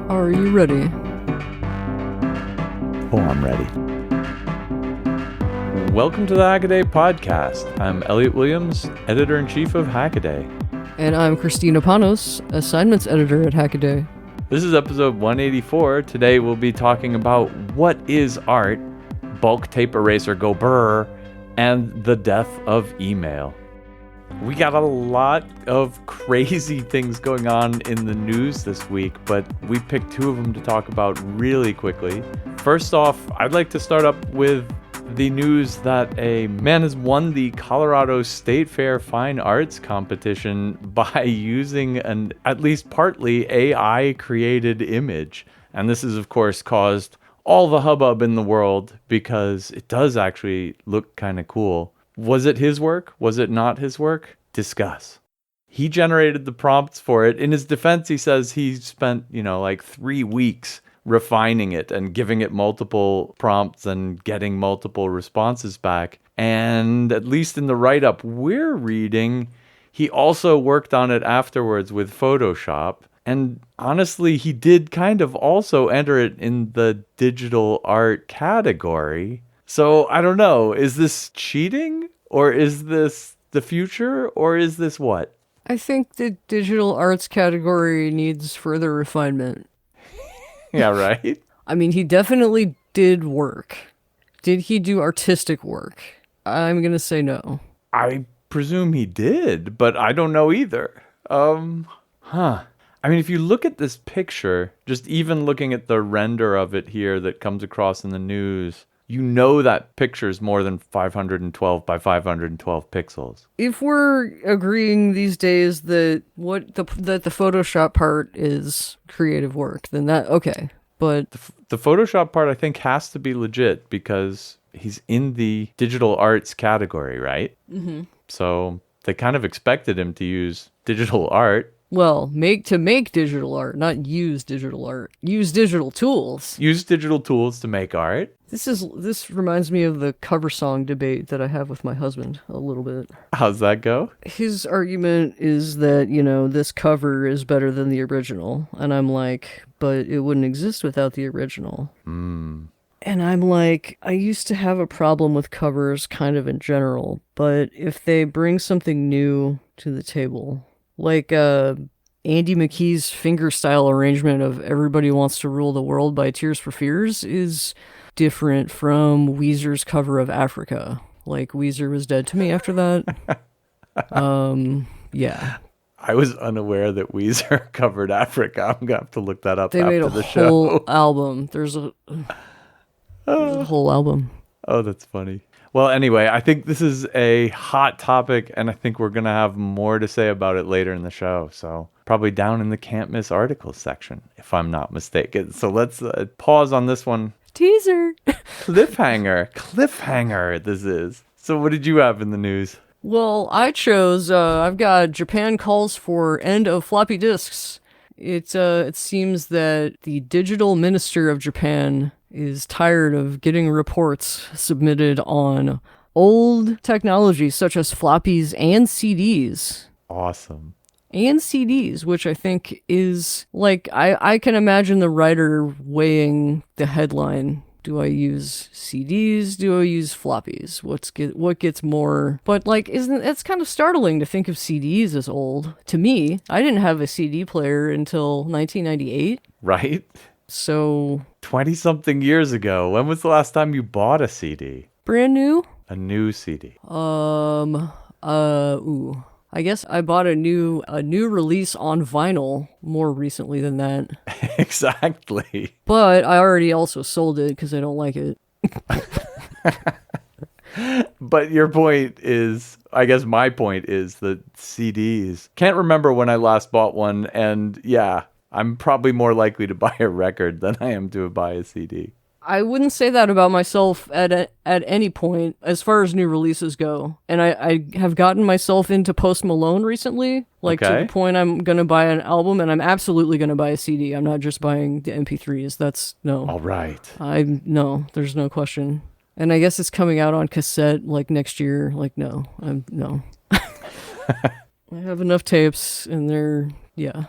Are you ready? Oh, I'm ready. Welcome to the Hackaday Podcast. I'm Elliot Williams, Editor-in-Chief of Hackaday. And I'm Kristina Panos, Assignments Editor at Hackaday. This is episode 184. Today we'll be talking about what is art, bulk tape eraser go brrr, and the death of email. We got a lot of crazy things going on in the news this week, but we picked two of them to talk about really quickly. First off, I'd like to start up with the news that a man has won the Colorado State Fair Fine Arts competition by using an at least partly AI-created image. And this has, of course, caused all the hubbub in the world because it does actually look kind of cool. Was it his work? Was it not his work? Discuss. He generated the prompts for it. In his defense, he says he spent, like 3 weeks refining it and giving it multiple prompts and getting multiple responses back. And at least in the write-up we're reading, he also worked on it afterwards with Photoshop. And honestly, he did kind of also enter it in the digital art category. So I don't know, is this cheating or is this the future or is this what? I think the digital arts category needs further refinement. Yeah, right? I mean, he definitely did work. Did he do artistic work? I'm going to say no. I presume he did, but I don't know either. I mean, if you look at this picture, just even looking at the render of it here that comes across in the news, you know that picture is more than 512 by 512 pixels. If we're agreeing these days that that the Photoshop part is creative work, then that, okay. But the Photoshop part, I think, has to be legit because he's in the digital arts category, right? Mm-hmm. So they kind of expected him to use digital art. Well, make digital art, not use digital art. Use digital tools. Use digital tools to make art. This reminds me of the cover song debate that I have with my husband a little bit. How's that go? His argument is that, this cover is better than the original. And I'm like, but it wouldn't exist without the original. And I'm like, I used to have a problem with covers kind of in general, but if they bring something new to the table, like Andy McKee's fingerstyle arrangement of Everybody Wants to Rule the World by Tears for Fears is different from Weezer's cover of Africa. Like, Weezer was dead to me after that. Yeah. I was unaware that Weezer covered Africa. I'm going to have to look that up they after the show. They made a whole album. There's a whole album. Oh, that's funny. Well, anyway, I think this is a hot topic, and I think we're going to have more to say about it later in the show. So probably down in the Can't Miss Articles section, if I'm not mistaken. So let's pause on this one. Teaser. Cliffhanger this is. So what did you have in the news? Well, I chose, I've got Japan calls for end of floppy disks. It seems that the digital minister of Japan is tired of getting reports submitted on old technologies such as floppies and CDs. Awesome. And CDs, which I think is, like, I can imagine the writer weighing the headline. Do I use CDs? Do I use floppies? What gets more? But, like, it's kind of startling to think of CDs as old. To me, I didn't have a CD player until 1998. Right? So 20-something years ago. When was the last time you bought a CD? Brand new? A new CD. I guess I bought a new release on vinyl more recently than that. Exactly. But I already also sold it because I don't like it. But your point is, I guess my point is that CDs, can't remember when I last bought one, and yeah, I'm probably more likely to buy a record than I am to buy a CD. I wouldn't say that about myself at any point as far as new releases go. And I have gotten myself into Post Malone recently, like to the point I'm going to buy an album, and I'm absolutely going to buy a CD. I'm not just buying the MP3s. That's no. All right. No, there's no question. And I guess it's coming out on cassette like next year. Like, no. I have enough tapes and they're, yeah.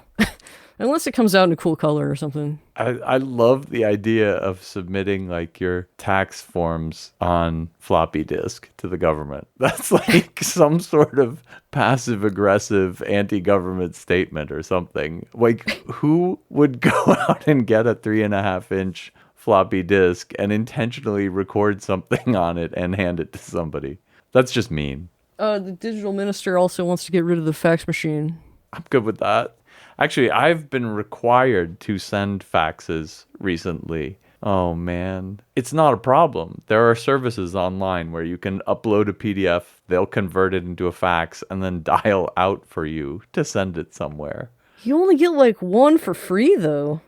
Unless it comes out in a cool color or something. I love the idea of submitting like your tax forms on floppy disk to the government. That's like some sort of passive aggressive anti-government statement or something. Like who would go out and get a 3.5-inch floppy disk and intentionally record something on it and hand it to somebody? That's just mean. The digital minister also wants to get rid of the fax machine. I'm good with that. Actually, I've been required to send faxes recently. Oh, man. It's not a problem. There are services online where you can upload a PDF, they'll convert it into a fax, and then dial out for you to send it somewhere. You only get like one for free, though.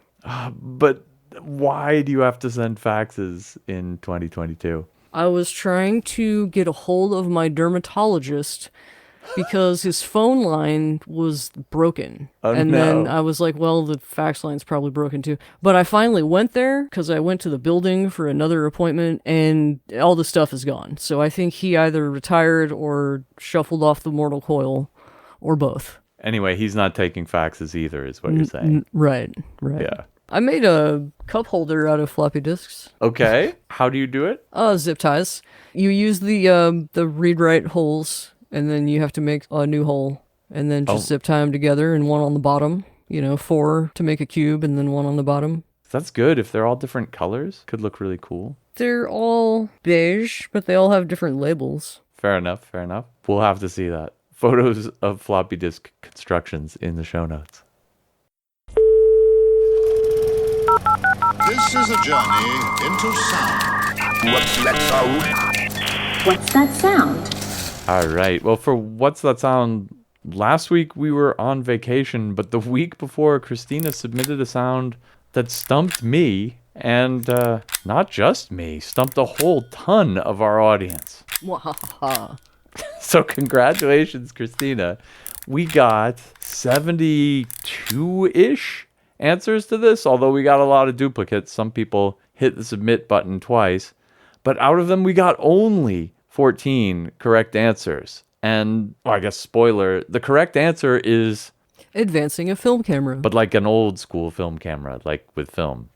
But why do you have to send faxes in 2022? I was trying to get a hold of my dermatologist because his phone line was broken. Oh, and no. then I was like, well, the fax line's probably broken too. But I finally went there because I went to the building for another appointment and all the stuff is gone. So I think he either retired or shuffled off the mortal coil or both. Anyway, he's not taking faxes either, is what you're saying. Right. Yeah. I made a cup holder out of floppy disks. Okay. How do you do it? Zip ties. You use the read-write holes, and then you have to make a new hole, and then just zip tie them together, and one on the bottom. 4 to make a cube, and then one on the bottom. That's good. If they're all different colors, could look really cool. They're all beige, but they all have different labels. Fair enough. We'll have to see that. Photos of floppy disk constructions in the show notes. This is a journey into sound. What's that sound? What's that sound? All right. Well, for What's That Sound, last week we were on vacation, but the week before, Kristina submitted a sound that stumped me, and not just me, stumped a whole ton of our audience. Wahaha. So congratulations, Kristina. We got 72-ish answers to this, although we got a lot of duplicates. Some people hit the submit button twice, but out of them we got only 14 correct answers. And well, I guess spoiler, the correct answer is Advancing a film camera. but like an old school film camera, like with film.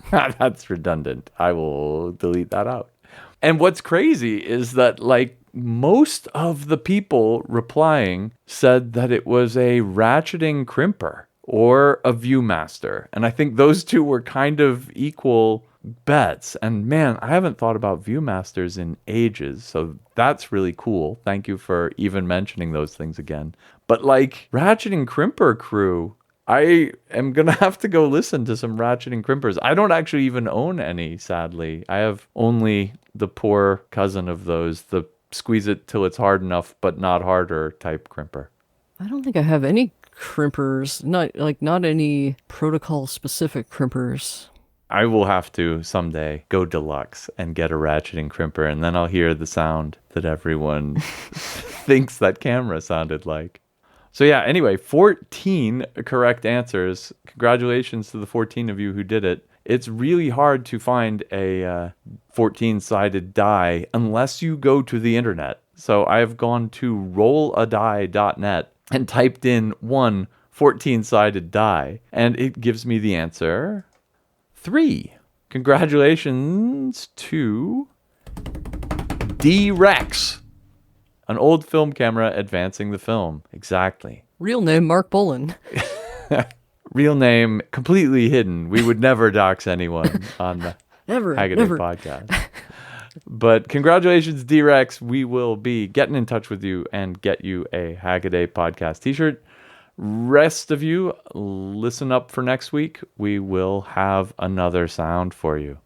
That's redundant. I will delete that out. And what's crazy is that like most of the people replying said that it was a ratcheting crimper or a Viewmaster. And I think those two were kind of equal bets. And man, I haven't thought about Viewmasters in ages. So that's really cool. Thank you for even mentioning those things again. But like ratcheting crimper crew, I am going to have to go listen to some ratcheting crimpers. I don't actually even own any, sadly. I have only the poor cousin of those, the squeeze it till it's hard enough but not harder type crimper. I don't think I have any crimpers. Not any protocol specific crimpers. I will have to someday go deluxe and get a ratcheting crimper, and then I'll hear the sound that everyone thinks that camera sounded like. So yeah, anyway, 14 correct answers. Congratulations to the 14 of you who did it. It's really hard to find a 14-sided die unless you go to the internet. So I've gone to rolladie.net and typed in one 14-sided die, and it gives me the answer 3. Congratulations to D-Rex, an old film camera advancing the film. Exactly. Real name, Mark Bolin. Real name, completely hidden. We would never dox anyone on the Never. Hackaday Podcast. But congratulations, D-Rex. We will be getting in touch with you and get you a Hackaday Podcast t-shirt. Rest of you, listen up for next week. We will have another sound for you.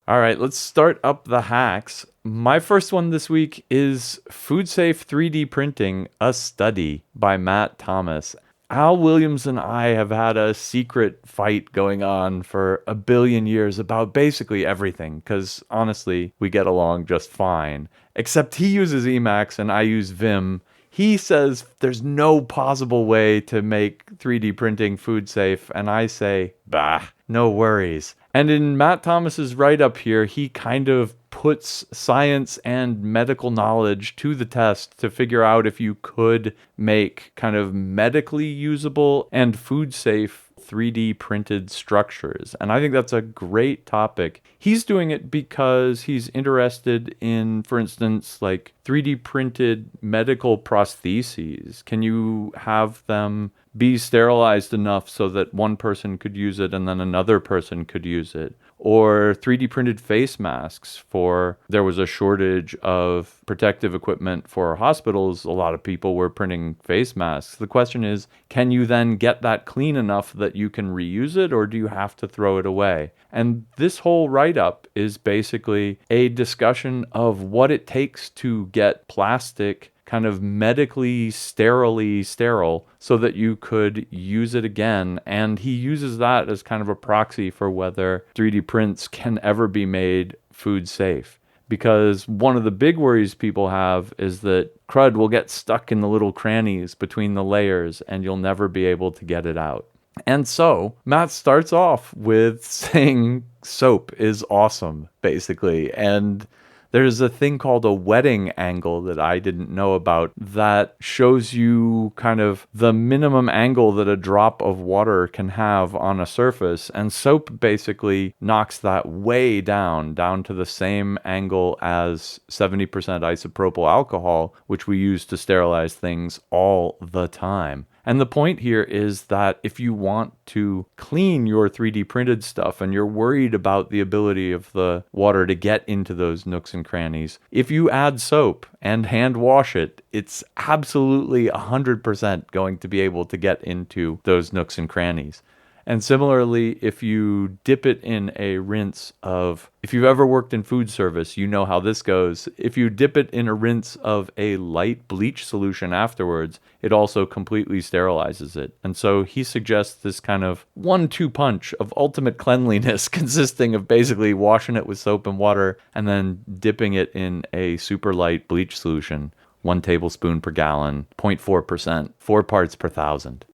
All right, let's start up the hacks. My first one this week is Food Safe 3D Printing, a Study by Matt Thomas. Al Williams and I have had a secret fight going on for a billion years about basically everything, because honestly, we get along just fine. Except he uses Emacs and I use Vim. He says there's no possible way to make 3D printing food safe, and I say, bah, no worries. And in Matt Thomas's write-up here, he kind of puts science and medical knowledge to the test to figure out if you could make kind of medically usable and food safe 3D printed structures. And I think that's a great topic. He's doing it because he's interested in, for instance, like 3D printed medical prostheses. Can you have them be sterilized enough so that one person could use it and then another person could use it? Or 3D printed face masks for, there was a shortage of protective equipment for hospitals. A lot of people were printing face masks. The question is, can you then get that clean enough that you can reuse it, or do you have to throw it away? And this whole write-up is basically a discussion of what it takes to get plastic kind of medically sterile so that you could use it again. And he uses that as kind of a proxy for whether 3D prints can ever be made food safe. Because one of the big worries people have is that crud will get stuck in the little crannies between the layers and you'll never be able to get it out. And so Matt starts off with saying soap is awesome, basically. And there's a thing called a wetting angle that I didn't know about that shows you kind of the minimum angle that a drop of water can have on a surface. And soap basically knocks that way down to the same angle as 70% isopropyl alcohol, which we use to sterilize things all the time. And the point here is that if you want to clean your 3D printed stuff and you're worried about the ability of the water to get into those nooks and crannies, if you add soap and hand wash it, it's absolutely 100% going to be able to get into those nooks and crannies. And similarly, if you dip it in a rinse of, if you've ever worked in food service, you know how this goes. If you dip it in a rinse of a light bleach solution afterwards, it also completely sterilizes it. And so he suggests this kind of 1-2 punch of ultimate cleanliness consisting of basically washing it with soap and water and then dipping it in a super light bleach solution, 1 tablespoon per gallon, 0.4%, 4 parts per thousand.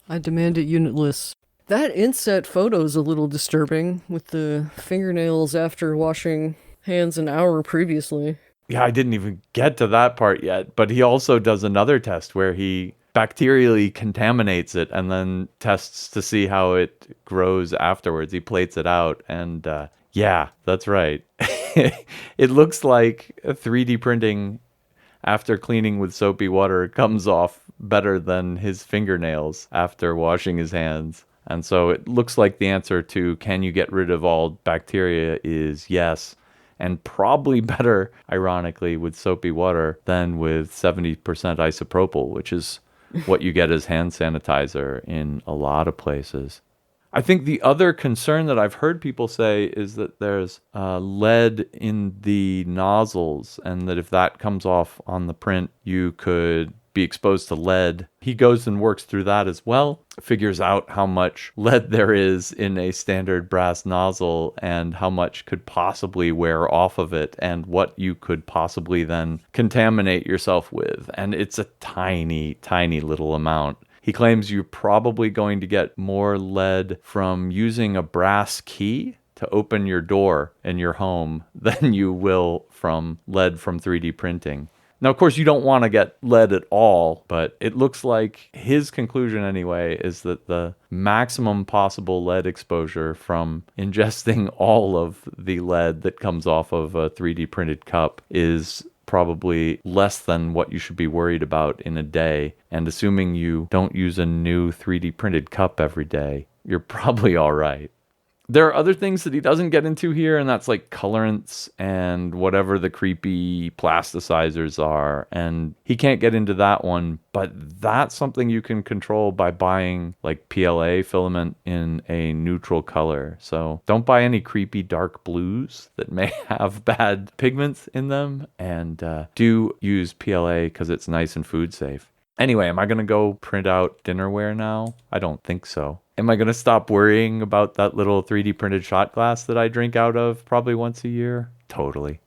I demand it unitless. That inset photo is a little disturbing with the fingernails after washing hands an hour previously. Yeah, I didn't even get to that part yet, but he also does another test where he bacterially contaminates it and then tests to see how it grows afterwards. He plates it out and yeah, that's right. It looks like 3D printing after cleaning with soapy water comes off better than his fingernails after washing his hands. And so it looks like the answer to can you get rid of all bacteria is yes, and probably better, ironically, with soapy water than with 70% isopropyl, which is what you get as hand sanitizer in a lot of places. I think the other concern that I've heard people say is that there's lead in the nozzles, and that if that comes off on the print, you could be exposed to lead. He goes and works through that as well, figures out how much lead there is in a standard brass nozzle and how much could possibly wear off of it and what you could possibly then contaminate yourself with. And it's a tiny, tiny little amount. He claims you're probably going to get more lead from using a brass key to open your door in your home than you will from lead from 3D printing. Now, of course, you don't want to get lead at all, but it looks like his conclusion anyway is that the maximum possible lead exposure from ingesting all of the lead that comes off of a 3D printed cup is probably less than what you should be worried about in a day. And assuming you don't use a new 3D printed cup every day, you're probably all right. There are other things that he doesn't get into here, and that's like colorants and whatever the creepy plasticizers are. And he can't get into that one, but that's something you can control by buying like PLA filament in a neutral color. So don't buy any creepy dark blues that may have bad pigments in them, and do use PLA because it's nice and food safe. Anyway, am I going to go print out dinnerware now? I don't think so. Am I going to stop worrying about that little 3D printed shot glass that I drink out of probably once a year? Totally.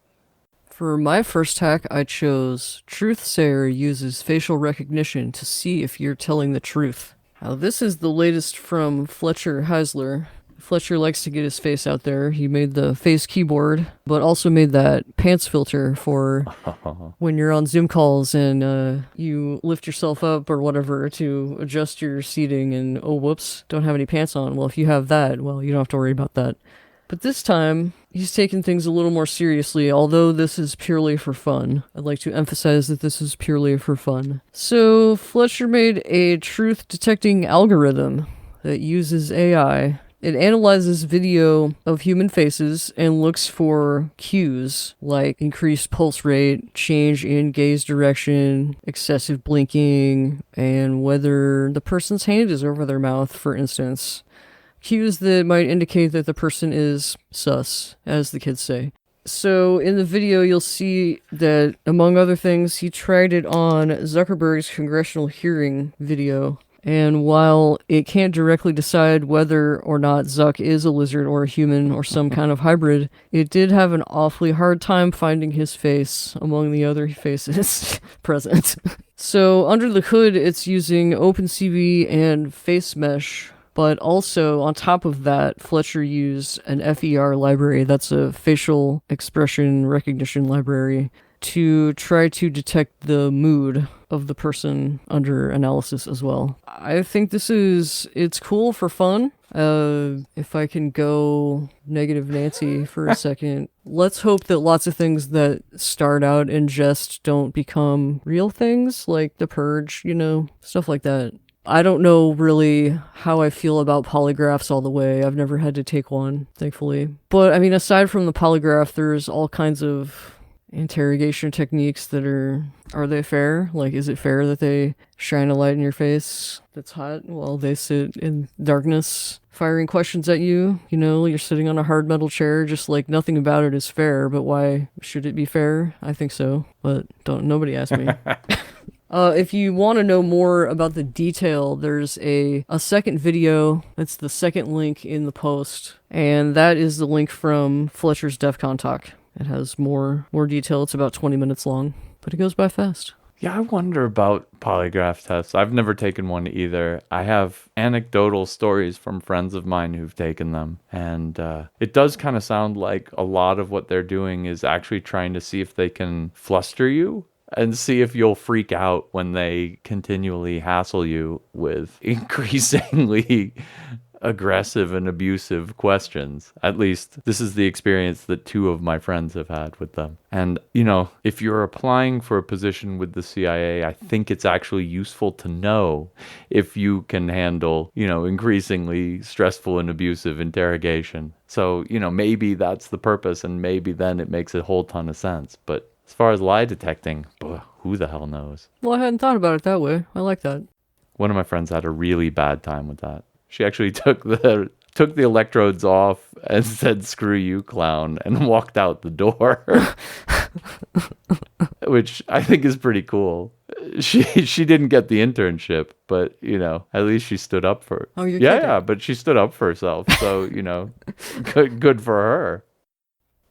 For my first hack, I chose Truthsayer uses facial recognition to see if you're telling the truth. Now, this is the latest from Fletcher Heisler. Fletcher likes to get his face out there. He made the face keyboard, but also made that pants filter for when you're on Zoom calls and you lift yourself up or whatever to adjust your seating and, oh, whoops, don't have any pants on. Well, if you have that, well, you don't have to worry about that. But this time, he's taken things a little more seriously, although this is purely for fun. I'd like to emphasize that this is purely for fun. So, Fletcher made a truth-detecting algorithm that uses AI. It analyzes video of human faces and looks for cues like increased pulse rate, change in gaze direction, excessive blinking, and whether the person's hand is over their mouth, for instance. Cues that might indicate that the person is sus, as the kids say. So in the video, you'll see that, among other things, he tried it on Zuckerberg's congressional hearing video. And while it can't directly decide whether or not Zuck is a lizard or a human or some kind of hybrid, it did have an awfully hard time finding his face among the other faces present. So under the hood, it's using OpenCV and Face Mesh. But also, on top of that, Fletcher used an FER library, that's a facial expression recognition library, to try to detect the mood of the person under analysis as well. I think it's cool for fun. If I can go negative Nancy for a second, let's hope that lots of things that start out in jest don't become real things, like The Purge, stuff like that. I don't know really how I feel about polygraphs all the way. I've never had to take one, thankfully. But, I mean, aside from the polygraph, there's all kinds of interrogation techniques that are they fair? Like, is it fair that they shine a light in your face that's hot while they sit in darkness firing questions at you? You're sitting on a hard metal chair, just like nothing about it is fair, but why should it be fair? I think so, but nobody ask me. If you want to know more about the detail, there's a second video. That's the second link in the post. And that is the link from Fletcher's DEF CON talk. It has more detail. It's about 20 minutes long, but it goes by fast. Yeah, I wonder about polygraph tests. I've never taken one either. I have anecdotal stories from friends of mine who've taken them. And it does kind of sound like a lot of what they're doing is actually trying to see if they can fluster you and see if you'll freak out when they continually hassle you with increasingly aggressive and abusive questions. At least this is the experience that two of my friends have had with them. And, if you're applying for a position with the CIA, I think it's actually useful to know if you can handle, increasingly stressful and abusive interrogation. So, maybe that's the purpose, and maybe then it makes a whole ton of sense. But as far as lie detecting, who the hell knows? Well, I hadn't thought about it that way. I like that. One of my friends had a really bad time with that. She actually took the electrodes off and said, "Screw you, clown," and walked out the door. Which I think is pretty cool. She didn't get the internship, but at least she stood up for. Oh, you're kidding. Yeah, but she stood up for herself. So good for her.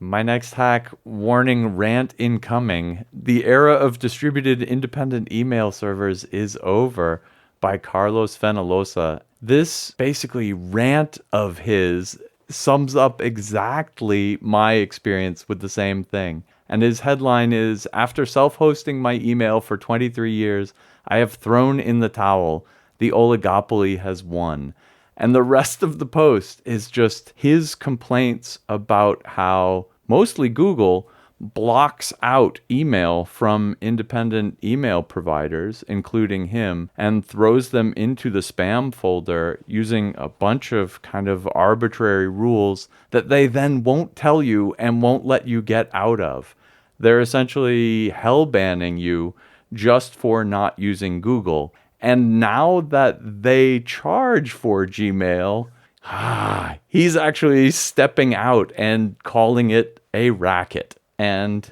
My next hack, warning rant incoming. The era of distributed independent email servers is over, by Carlos Fenolosa. This basically rant of his sums up exactly my experience with the same thing. And his headline is, "After self-hosting my email for 23 years, I have thrown in the towel. The oligopoly has won." And the rest of the post is just his complaints about how mostly Google blocks out email from independent email providers, including him, and throws them into the spam folder using a bunch of kind of arbitrary rules that they then won't tell you and won't let you get out of. They're essentially hell banning you just for not using Google. And now that they charge for Gmail, he's actually stepping out and calling it a racket. And,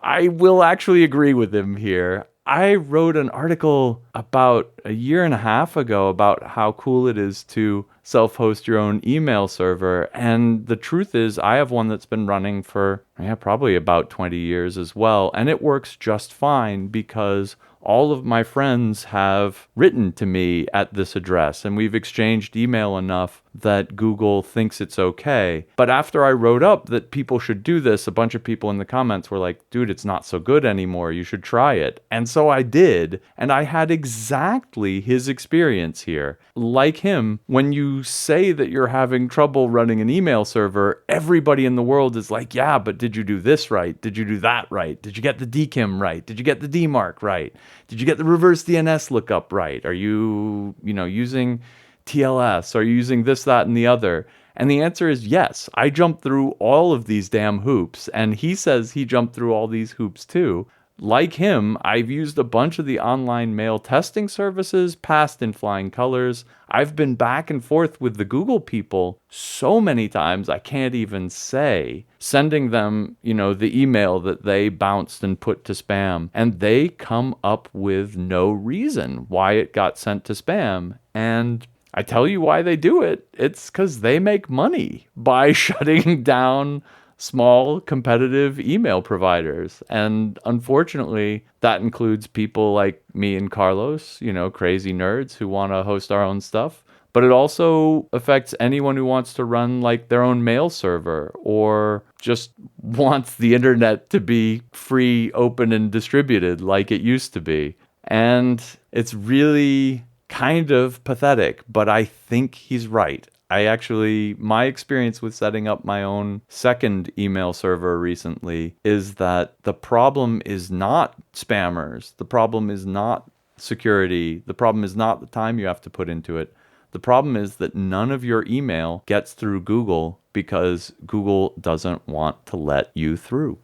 I will actually agree with him here. I wrote an article about a year and a half ago about how cool it is to self-host your own email server. And the truth is, I have one that's been running for probably about 20 years as well. And it works just fine because all of my friends have written to me at this address, and we've exchanged email enough that Google thinks it's okay. But after I wrote up that people should do this, a bunch of people in the comments were like, dude, it's not so good anymore. You should try it. And so I did, and I had exactly his experience here. Like him, when you say that you're having trouble running an email server, everybody in the world is like, yeah, but did you do this right? Did you do that right? Did you get the DKIM right? Did you get the DMARC right? Did you get the reverse DNS lookup right? Are you, using TLS? Are you using this, that, and the other? And the answer is yes. I jumped through all of these damn hoops, and he says he jumped through all these hoops too. Like him, I've used a bunch of the online mail testing services, passed in flying colors. I've been back and forth with the Google people so many times I can't even say, sending them, the email that they bounced and put to spam. And they come up with no reason why it got sent to spam. And I tell you why they do it. It's because they make money by shutting down small competitive email providers. And unfortunately, that includes people like me and Carlos, crazy nerds who want to host our own stuff. But it also affects anyone who wants to run like their own mail server or just wants the internet to be free, open, and distributed like it used to be. And it's really kind of pathetic, but I think he's right. My experience with setting up my own second email server recently is that the problem is not spammers. The problem is not security. The problem is not the time you have to put into it. The problem is that none of your email gets through Google because Google doesn't want to let you through.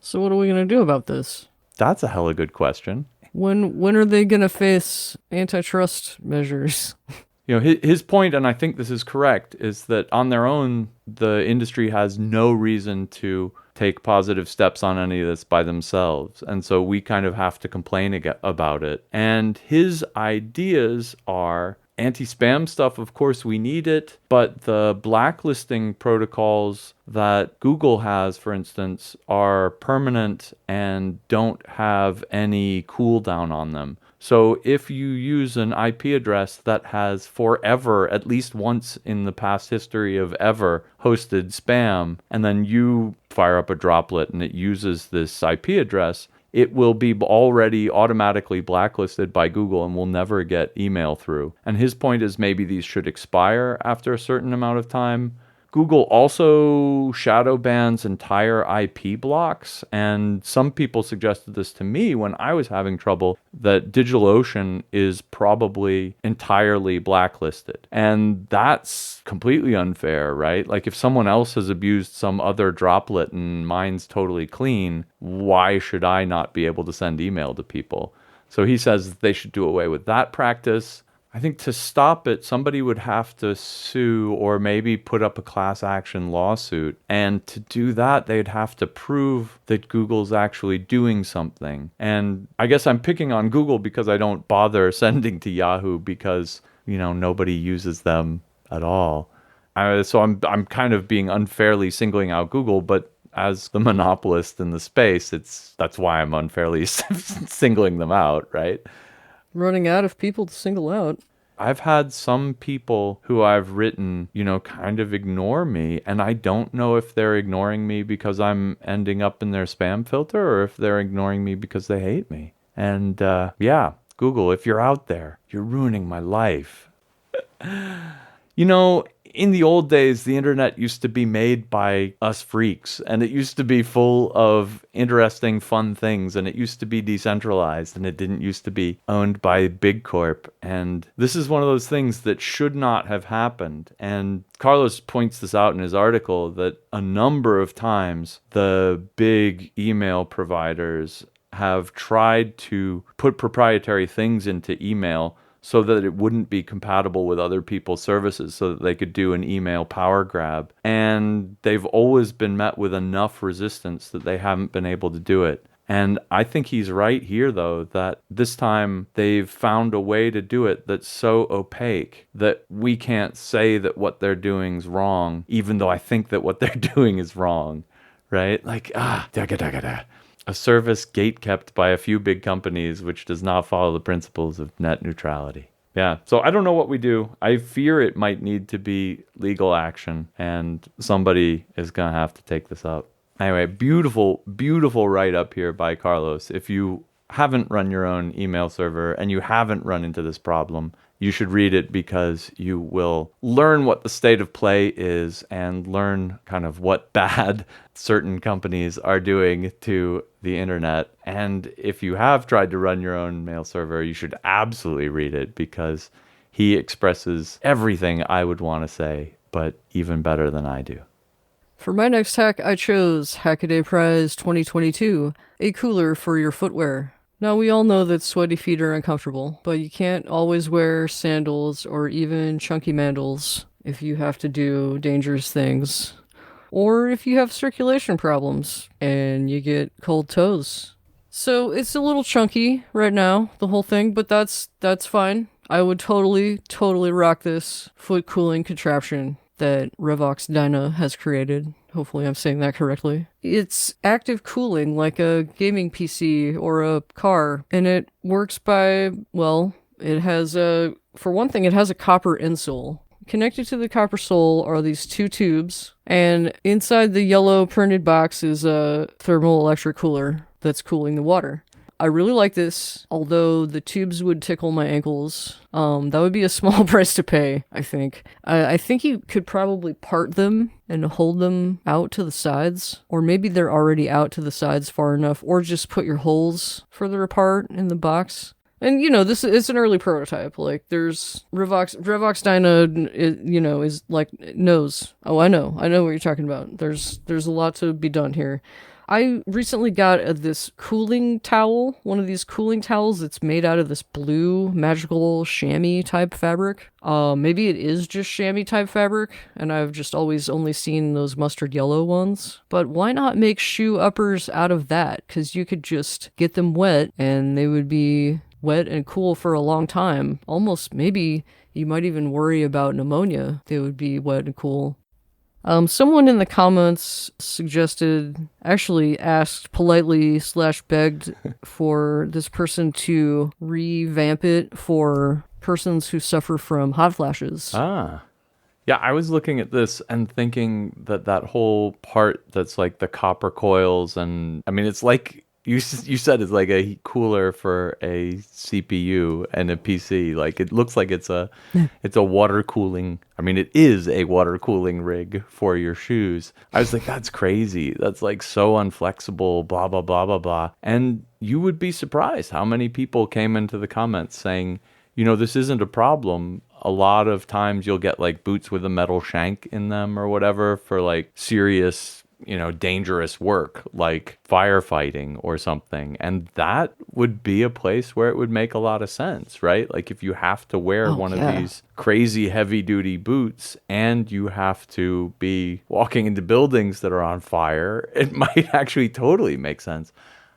So what are we going to do about this? That's a hella good question. When are they going to face antitrust measures? His point, and I think this is correct, is that on their own, the industry has no reason to take positive steps on any of this by themselves. And so we kind of have to complain about it. And his ideas are anti-spam stuff. Of course, we need it. But the blacklisting protocols that Google has, for instance, are permanent and don't have any cooldown on them. So if you use an IP address that has forever, at least once in the past history of ever, hosted spam, and then you fire up a droplet and it uses this IP address, it will be already automatically blacklisted by Google and will never get email through. And his point is maybe these should expire after a certain amount of time. Google also shadow bans entire IP blocks, and some people suggested this to me when I was having trouble, that DigitalOcean is probably entirely blacklisted. And that's completely unfair, right? Like if someone else has abused some other droplet and mine's totally clean, why should I not be able to send email to people? So he says they should do away with that practice. I think to stop it, somebody would have to sue or maybe put up a class action lawsuit. And to do that, they'd have to prove that Google's actually doing something. And I guess I'm picking on Google because I don't bother sending to Yahoo because, nobody uses them at all. So I'm kind of being unfairly singling out Google, but as the monopolist in the space, that's why I'm unfairly singling them out, right? Running out of people to single out. I've had some people who I've written, kind of ignore me, and I don't know if they're ignoring me because I'm ending up in their spam filter or if they're ignoring me because they hate me. And Google, if you're out there, you're ruining my life. In the old days, the internet used to be made by us freaks, and it used to be full of interesting, fun things, and it used to be decentralized, and it didn't used to be owned by Big Corp. And this is one of those things that should not have happened. And Carlos points this out in his article that a number of times the big email providers have tried to put proprietary things into email so that it wouldn't be compatible with other people's services so that they could do an email power grab. And they've always been met with enough resistance that they haven't been able to do it. And I think he's right here, though, that this time they've found a way to do it that's so opaque that we can't say that what they're doing's wrong, even though I think that what they're doing is wrong, right? Like, a service gatekept by a few big companies which does not follow the principles of net neutrality. Yeah, so I don't know what we do. I fear it might need to be legal action, and somebody is going to have to take this up. Anyway, beautiful, beautiful write-up here by Carlos. If you haven't run your own email server and you haven't run into this problem, you should read it because you will learn what the state of play is and learn kind of what bad certain companies are doing to the internet. And if you have tried to run your own mail server, you should absolutely read it because he expresses everything I would want to say, but even better than I do. For my next hack, I chose Hackaday Prize 2022, a cooler for your footwear. Now, we all know that sweaty feet are uncomfortable, but you can't always wear sandals or even chunky mandals if you have to do dangerous things. Or if you have circulation problems and you get cold toes. So it's a little chunky right now, the whole thing, but that's fine. I would totally rock this foot cooling contraption that Revox Dyna has created. Hopefully I'm saying that correctly. It's active cooling like a gaming PC or a car, and it works by, well, it has for one thing, it has a copper insole. Connected to the copper sole are these two tubes, and inside the yellow printed box is a thermoelectric cooler that's cooling the water. I really like this, although the tubes would tickle my ankles. That would be a small price to pay, I think. I think you could probably part them and hold them out to the sides, or maybe they're already out to the sides far enough, or just put your holes further apart in the box. And, this is an early prototype. Like, there's Revox Dyna, is like, knows. Oh, I know what you're talking about. There's a lot to be done here. I recently got this cooling towel, one of these cooling towels that's made out of this blue magical chamois type fabric. Maybe it is just chamois type fabric, and I've just always only seen those mustard yellow ones. But why not make shoe uppers out of that? Because you could just get them wet, and they would be wet and cool for a long time. Almost, maybe you might even worry about pneumonia. They would be wet and cool. Someone in the comments actually asked politely / begged for this person to revamp it for persons who suffer from hot flashes. Ah. Yeah, I was looking at this and thinking that whole part that's like the copper coils, and I mean, it's like you said it's like a cooler for a CPU and a PC. Like, it looks like it's a water cooling. I mean, it is a water cooling rig for your shoes. I was like, that's crazy. That's like so unflexible, blah, blah, blah, blah, blah. And you would be surprised how many people came into the comments saying, this isn't a problem. A lot of times you'll get like boots with a metal shank in them or whatever for like serious, dangerous work like firefighting or something. And that would be a place where it would make a lot of sense, right? Like if you have to wear of these crazy heavy duty boots and you have to be walking into buildings that are on fire, it might actually totally make sense.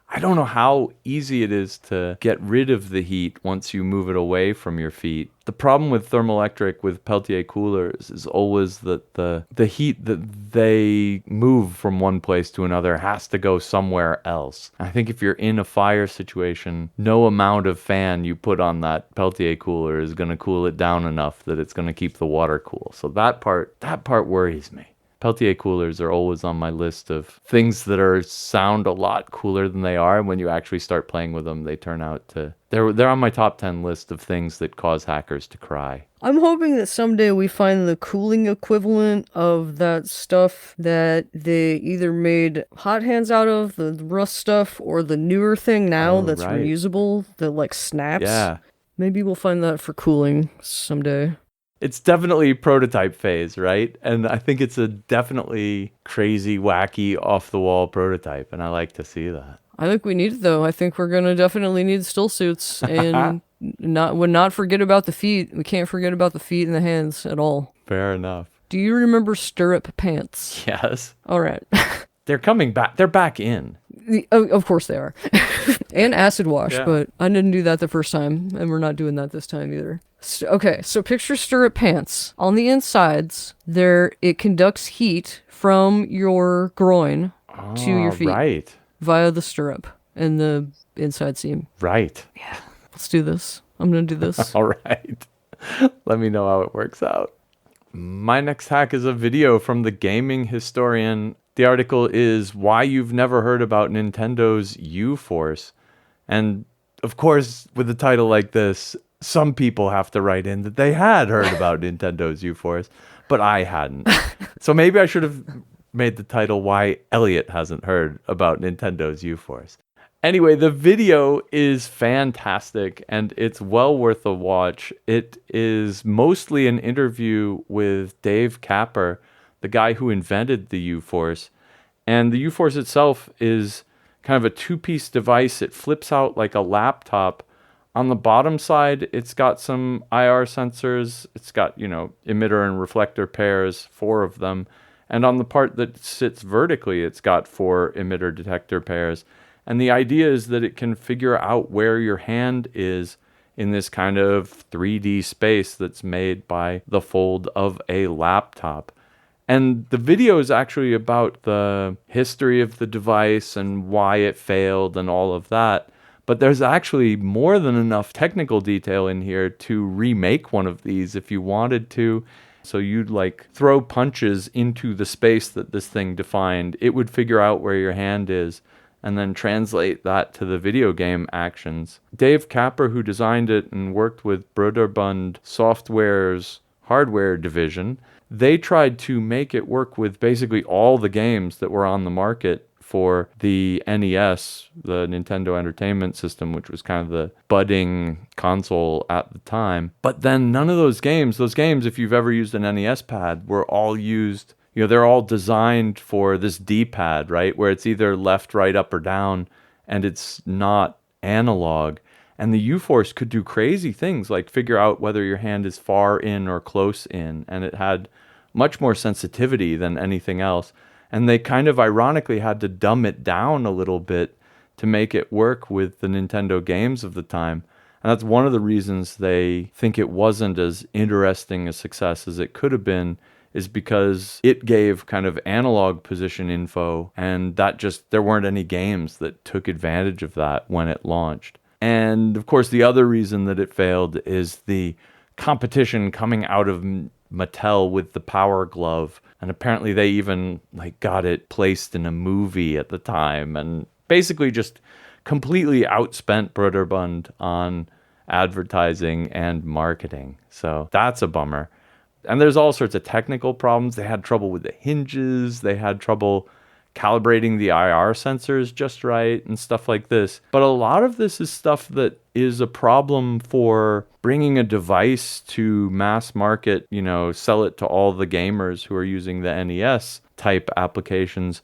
I don't know how easy it is to get rid of the heat once you move it away from your feet. The problem with thermoelectric, with Peltier coolers, is always that the heat that they move from one place to another has to go somewhere else. I think if you're in a fire situation, no amount of fan you put on that Peltier cooler is going to cool it down enough that it's going to keep the water cool. So that part worries me. Peltier coolers are always on my list of things that sound a lot cooler than they are. When you actually start playing with them, they turn out to... They're on my top 10 list of things that cause hackers to cry. I'm hoping that someday we find the cooling equivalent of that stuff that they either made hot hands out of, the rust stuff, or the newer thing now that's reusable, that like snaps. Yeah. Maybe we'll find that for cooling someday. It's definitely prototype phase, right? And I think it's a definitely crazy, wacky, off-the-wall prototype, and I like to see that. I think we need it, though. I think we're going to definitely need still suits, and not forget about the feet. We can't forget about the feet and the hands at all. Fair enough. Do you remember stirrup pants? Yes. All right. They're coming back. They're back in. Of course they are. And acid wash, Yeah. but I didn't do that the first time, and we're not doing that this time either. Okay, so picture stirrup pants. On the insides, it conducts heat from your groin to your feet Right. via the stirrup and the inside seam. Right. Let's do this. I'm going to do this. All right. Let me know how it works out. My next hack is a video from the gaming historian. The article is Why You've Never Heard About Nintendo's U-Force. And of course, with a title like this, some people have to write in that they had heard about Nintendo's U-Force, but I hadn't. So maybe I should have made the title Why Elliot Hasn't Heard About Nintendo's U-Force. Anyway, the video is fantastic and it's well worth a watch. It is mostly an interview with Dave Kapper, the guy who invented the U-Force. And the U-Force itself is kind of a two-piece device. It flips out like a laptop. On the bottom side, it's got some IR sensors. It's got, emitter and reflector pairs, 4 of them. And on the part that sits vertically, it's got 4 emitter detector pairs. And the idea is that it can figure out where your hand is in this kind of 3D space that's made by the fold of a laptop. And the video is actually about the history of the device and why it failed and all of that. But there's actually more than enough technical detail in here to remake one of these if you wanted to. So you'd throw punches into the space that this thing defined. It would figure out where your hand is and then translate that to the video game actions. Dave Kapper, who designed it and worked with Broderbund Software's hardware division, they tried to make it work with basically all the games that were on the market for the NES, the Nintendo Entertainment System, which was kind of the budding console at the time. But then none of those games, if you've ever used an NES pad, were all used. They're all designed for this D-pad, right? Where it's either left, right, up, or down, and it's not analog. And the U-Force could do crazy things like figure out whether your hand is far in or close in. And it had much more sensitivity than anything else. And they kind of ironically had to dumb it down a little bit to make it work with the Nintendo games of the time. And that's one of the reasons they think it wasn't as interesting a success as it could have been, is because it gave kind of analog position info, and there weren't any games that took advantage of that when it launched. And of course, the other reason that it failed is the competition coming out of Mattel with the Power Glove. And apparently they even got it placed in a movie at the time and basically just completely outspent Broderbund on advertising and marketing. So that's a bummer. And there's all sorts of technical problems. They had trouble with the hinges. They had trouble calibrating the IR sensors just right and stuff like this. But a lot of this is stuff that is a problem for bringing a device to mass market, sell it to all the gamers who are using the NES type applications,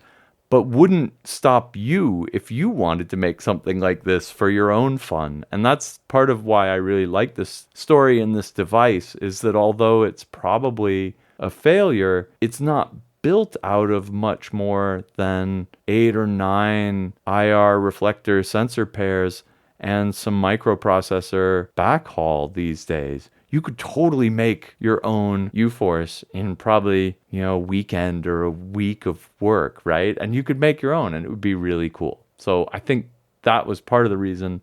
but wouldn't stop you if you wanted to make something like this for your own fun. And that's part of why I really like this story and this device, is that although it's probably a failure, it's not built out of much more than 8 or 9 IR reflector sensor pairs and some microprocessor backhaul these days. You could totally make your own U-Force in probably, a weekend or a week of work, right? And you could make your own and it would be really cool. So I think that was part of the reason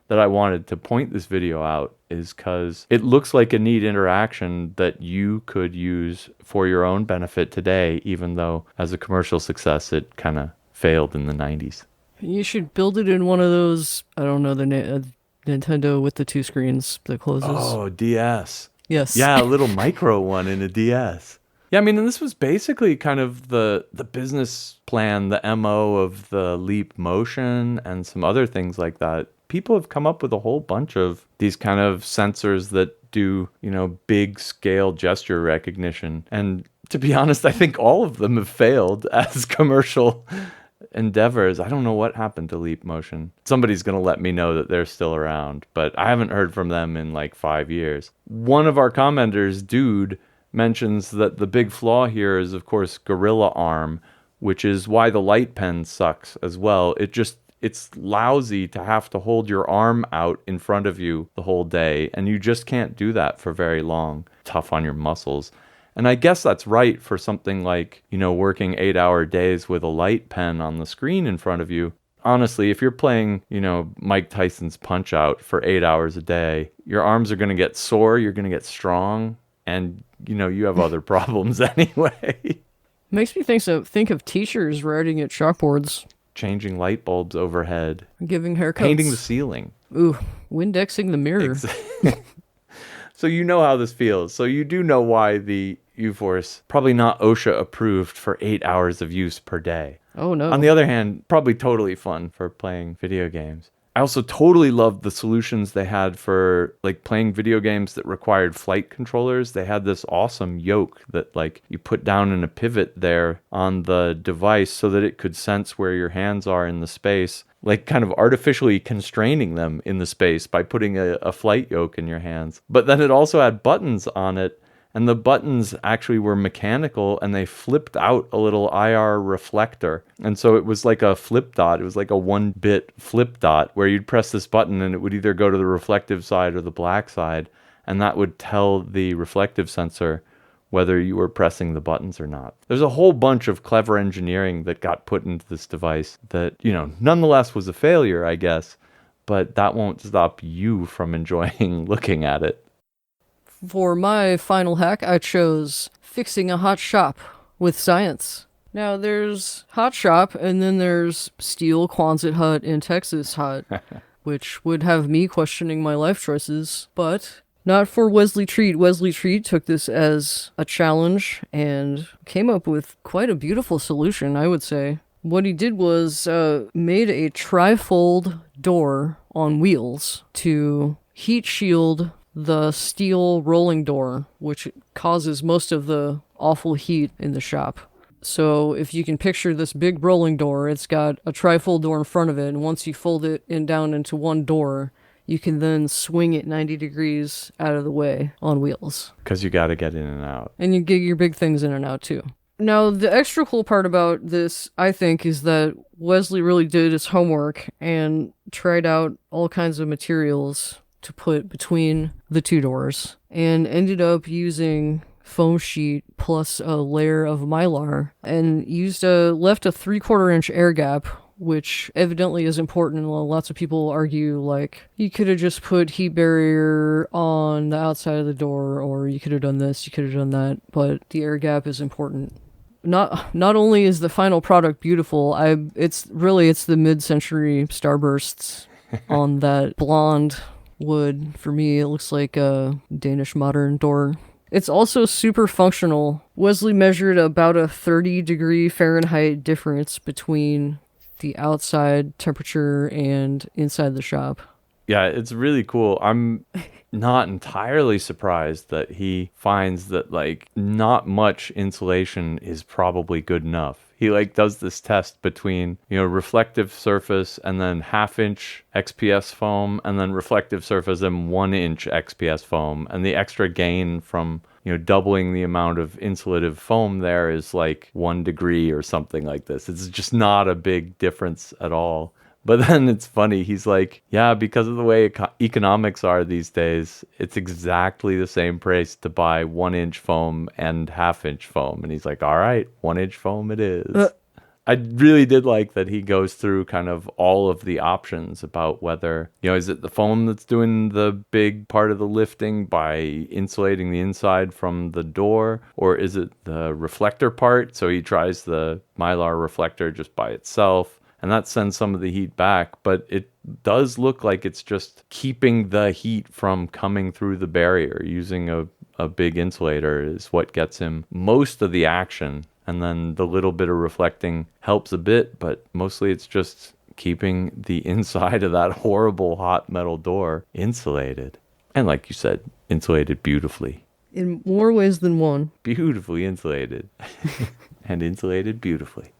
that I wanted to point this video out, is because it looks like a neat interaction that you could use for your own benefit today, even though as a commercial success, it kind of failed in the 90s. You should build it in one of those, I don't know, the Nintendo with the 2 screens that closes. Oh, DS. Yes. Yeah, a little micro one in a DS. Yeah, and this was basically kind of the business plan, the MO of the Leap Motion and some other things like that. People have come up with a whole bunch of these kind of sensors that do, big scale gesture recognition. And to be honest, I think all of them have failed as commercial endeavors. I don't know what happened to Leap Motion. Somebody's going to let me know that they're still around, but I haven't heard from them in 5 years. One of our commenters, Dude, mentions that the big flaw here is, of course, Gorilla Arm, which is why the light pen sucks as well. It's lousy to have to hold your arm out in front of you the whole day, and you just can't do that for very long. Tough on your muscles. And I guess that's right for something like, working 8-hour days with a light pen on the screen in front of you. Honestly, if you're playing, Mike Tyson's Punch-Out for 8 hours a day, your arms are going to get sore, you're going to get strong, and, you have other problems anyway. Makes me think of teachers writing at chalkboards. Changing light bulbs overhead. Giving haircuts. Painting the ceiling. Ooh, Windexing the mirror. So you know how this feels. So you do know why the U-Force, probably not OSHA approved for 8 hours of use per day. Oh, no. On the other hand, probably totally fun for playing video games. I also totally loved the solutions they had for playing video games that required flight controllers. They had this awesome yoke that you put down in a pivot there on the device so that it could sense where your hands are in the space, kind of artificially constraining them in the space by putting a flight yoke in your hands. But then it also had buttons on it. And the buttons actually were mechanical, and they flipped out a little IR reflector. And so it was like a flip dot. It was like a 1-bit flip dot where you'd press this button and it would either go to the reflective side or the black side. And that would tell the reflective sensor whether you were pressing the buttons or not. There's a whole bunch of clever engineering that got put into this device that, nonetheless was a failure, I guess. But that won't stop you from enjoying looking at it. For my final hack, I chose fixing a hot shop with science. Now, there's Hot Shop, and then there's Steel, Quonset Hut, and Texas Hut, which would have me questioning my life choices, but not for Wesley Treat. Wesley Treat took this as a challenge and came up with quite a beautiful solution, I would say. What he did was made a trifold door on wheels to heat shield the steel rolling door, which causes most of the awful heat in the shop. So if you can picture this big rolling door, it's got a trifold door in front of it, and once you fold it down into one door, you can then swing it 90 degrees out of the way on wheels. Because you got to get in and out. And you get your big things in and out too. Now, the extra cool part about this, I think, is that Wesley really did his homework and tried out all kinds of materials to put between the two doors, and ended up using foam sheet plus a layer of Mylar, and left a 3/4 inch air gap, which evidently is important. Lots of people argue you could have just put heat barrier on the outside of the door, or you could have done this, you could have done that, but the air gap is important. Not only is the final product beautiful, it's the mid-century starbursts on that blonde wood. For me, it looks like a Danish modern door. It's also super functional. Wesley measured about a 30-degree Fahrenheit difference between the outside temperature and inside the shop. Yeah, it's really cool. I'm not entirely surprised that he finds that not much insulation is probably good enough. He does this test between, reflective surface and then 1/2-inch XPS foam, and then reflective surface and 1-inch XPS foam. And the extra gain from, doubling the amount of insulative foam there is 1 degree or something like this. It's just not a big difference at all. But then it's funny, he's yeah, because of the way economics are these days, it's exactly the same price to buy 1-inch foam and 1/2-inch foam. And he's all right, 1-inch foam it is. I really did like that he goes through kind of all of the options about whether, is it the foam that's doing the big part of the lifting by insulating the inside from the door, or is it the reflector part? So he tries the Mylar reflector just by itself, and that sends some of the heat back, but it does look like it's just keeping the heat from coming through the barrier. Using a big insulator is what gets him most of the action, and then the little bit of reflecting helps a bit, but mostly it's just keeping the inside of that horrible hot metal door insulated. And like you said, insulated beautifully. In more ways than one. Beautifully insulated. And insulated beautifully.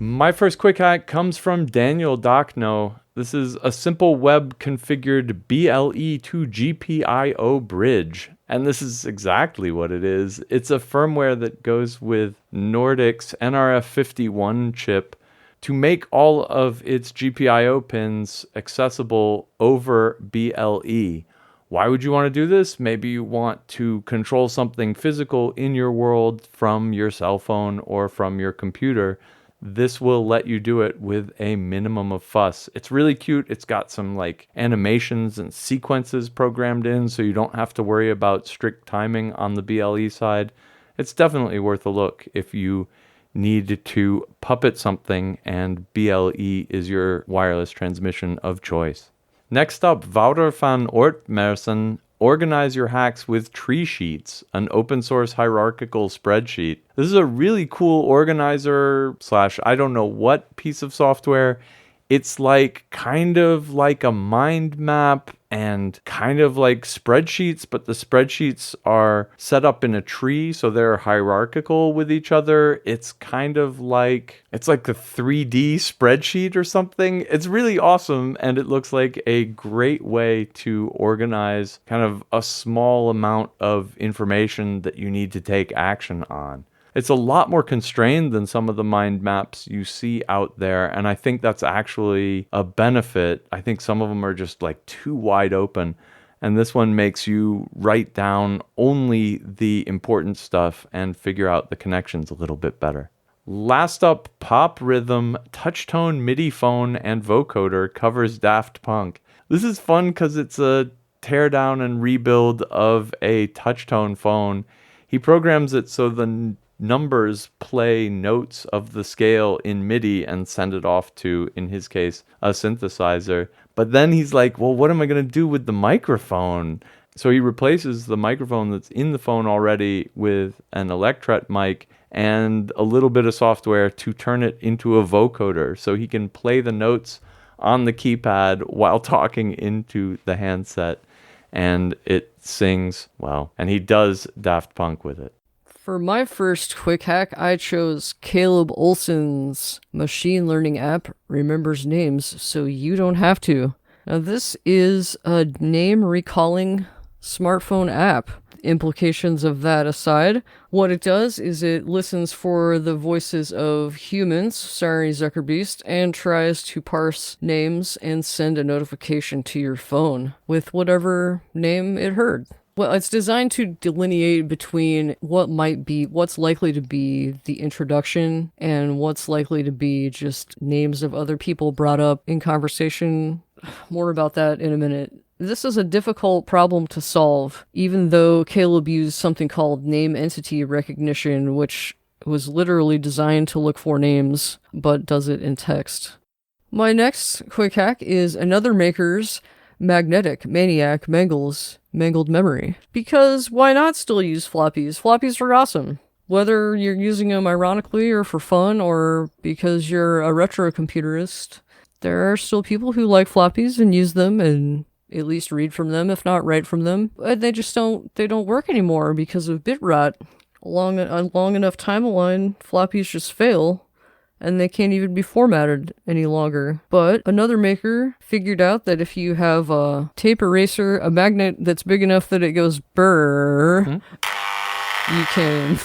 My first quick hack comes from Daniel Dockno. This is a simple web-configured BLE to GPIO bridge. And this is exactly what it is. It's a firmware that goes with Nordic's NRF51 chip to make all of its GPIO pins accessible over BLE. Why would you want to do this? Maybe you want to control something physical in your world from your cell phone or from your computer. This will let you do it with a minimum of fuss. It's really cute. It's got some like animations and sequences programmed in, so you don't have to worry about strict timing on the BLE side. It's definitely worth a look if you need to puppet something and BLE is your wireless transmission of choice. Next up, Wouter van Oortmersen, organize your hacks with tree sheets, an open source hierarchical spreadsheet. This is a really cool organizer / I don't know what piece of software. It's like kind of like a mind map and kind of like spreadsheets, but the spreadsheets are set up in a tree, so they're hierarchical with each other. It's kind of like, it's like a 3D spreadsheet or something. It's really awesome, and it looks like a great way to organize kind of a small amount of information that you need to take action on. It's a lot more constrained than some of the mind maps you see out there, and I think that's actually a benefit. I think some of them are just like too wide open, and this one makes you write down only the important stuff and figure out the connections a little bit better. Last up, Pop Rhythm, Touchtone MIDI phone and vocoder covers Daft Punk. This is fun because it's a teardown and rebuild of a Touchtone phone. He programs it so the numbers play notes of the scale in MIDI and send it off to, in his case, a synthesizer. But then he's like, well, what am I going to do with the microphone? So he replaces the microphone that's in the phone already with an Electret mic and a little bit of software to turn it into a vocoder so he can play the notes on the keypad while talking into the handset. And it sings, well, and he does Daft Punk with it. For my first quick hack, I chose Caleb Olson's machine learning app, remembers names, so you don't have to. Now, this is a name recalling smartphone app. Implications of that aside, what it does is it listens for the voices of humans, sorry Zuckerbeast, and tries to parse names and send a notification to your phone with whatever name it heard. Well, it's designed to delineate between what's likely to be the introduction and what's likely to be just names of other people brought up in conversation. More about that in a minute. This is a difficult problem to solve, even though Caleb used something called name entity recognition, which was literally designed to look for names, but does it in text. My next quick hack is another maker's Magnetic Maniac Mangles Mangled Memory. Because why not still use floppies? Floppies are awesome. Whether you're using them ironically or for fun or because you're a retro computerist, there are still people who like floppies and use them and at least read from them, if not write from them. But they don't work anymore because of bit rot. Along a long enough timeline, floppies just fail. And they can't even be formatted any longer. But another maker figured out that if you have a tape eraser, a magnet that's big enough that it goes brrr, you can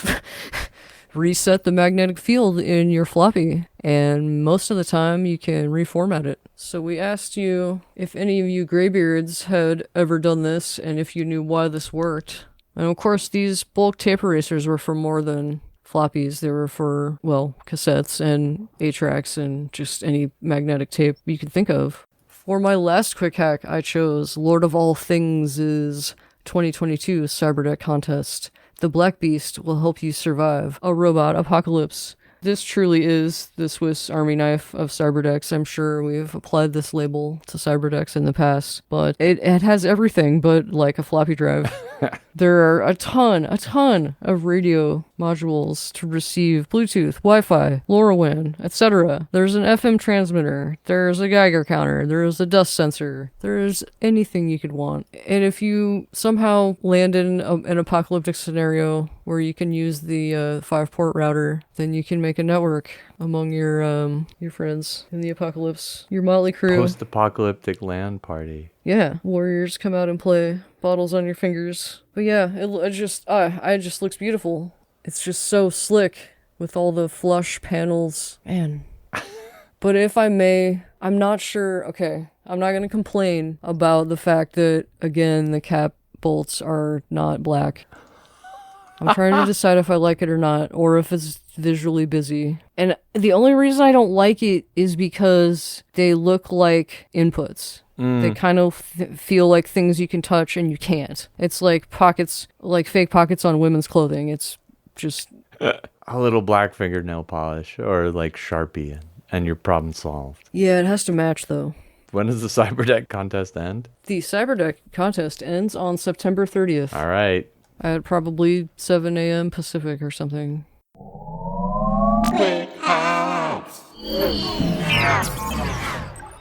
reset the magnetic field in your floppy. And most of the time, you can reformat it. So we asked you if any of you graybeards had ever done this and if you knew why this worked. And of course, these bulk tape erasers were for more than floppies. They were for, well, cassettes and 8-tracks and just any magnetic tape you could think of. For my last quick hack, I chose Lord of All Things' 2022 Cyberdeck contest. The Black Beast will help you survive a robot apocalypse. This truly is the Swiss Army knife of cyberdecks. I'm sure we've applied this label to cyberdecks in the past, but it has everything but like a floppy drive. There are a ton of radio modules to receive Bluetooth, Wi-Fi, LoRaWAN, etc. There's an FM transmitter, there's a Geiger counter, there's a dust sensor, there's anything you could want. And if you somehow land in an apocalyptic scenario where you can use the 5-port router, then you can make a network among your friends in the apocalypse. Your motley crew. Post-apocalyptic LAN party. Yeah, warriors come out and play. Bottles on your fingers. But yeah, it just looks beautiful. It's just so slick with all the flush panels. Man. But if I may, I'm not sure. Okay, I'm not going to complain about the fact that, again, the cap bolts are not black. I'm trying to decide if I like it or not, or if it's visually busy. And the only reason I don't like it is because they look like inputs. They kind of feel like things you can touch and you can't. It's like pockets, like fake pockets on women's clothing. It's just... A little black fingernail polish or like Sharpie and your problem solved. Yeah, it has to match though. When does the Cyberdeck contest end? The Cyberdeck contest ends on September 30th. All right. At probably 7 a.m. Pacific or something.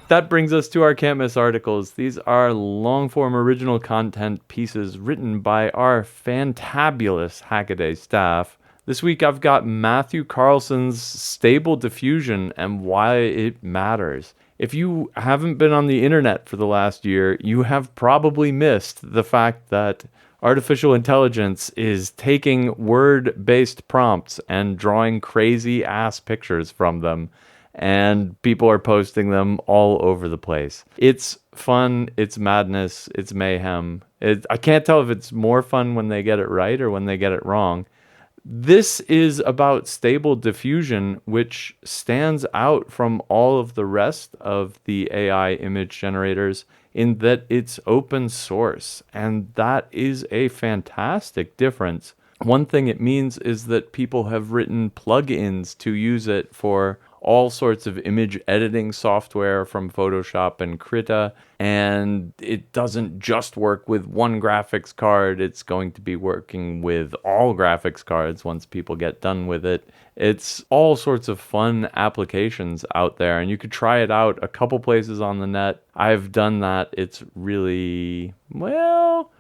That brings us to our Can't Miss articles. These are long-form original content pieces written by our fantabulous Hackaday staff. This week I've got Matthew Carlson's Stable Diffusion and Why It Matters. If you haven't been on the internet for the last year, you have probably missed the fact that artificial intelligence is taking word-based prompts and drawing crazy-ass pictures from them, and people are posting them all over the place. It's fun, it's madness, it's mayhem. I can't tell if it's more fun when they get it right or when they get it wrong. This is about Stable Diffusion, which stands out from all of the rest of the AI image generators in that it's open source, and that is a fantastic difference. One thing it means is that people have written plugins to use it for all sorts of image editing software from Photoshop and Krita, and it doesn't just work with one graphics card. It's going to be working with all graphics cards once people get done with it. It's all sorts of fun applications out there, and you could try it out a couple places on the net. I've done that. It's really, well,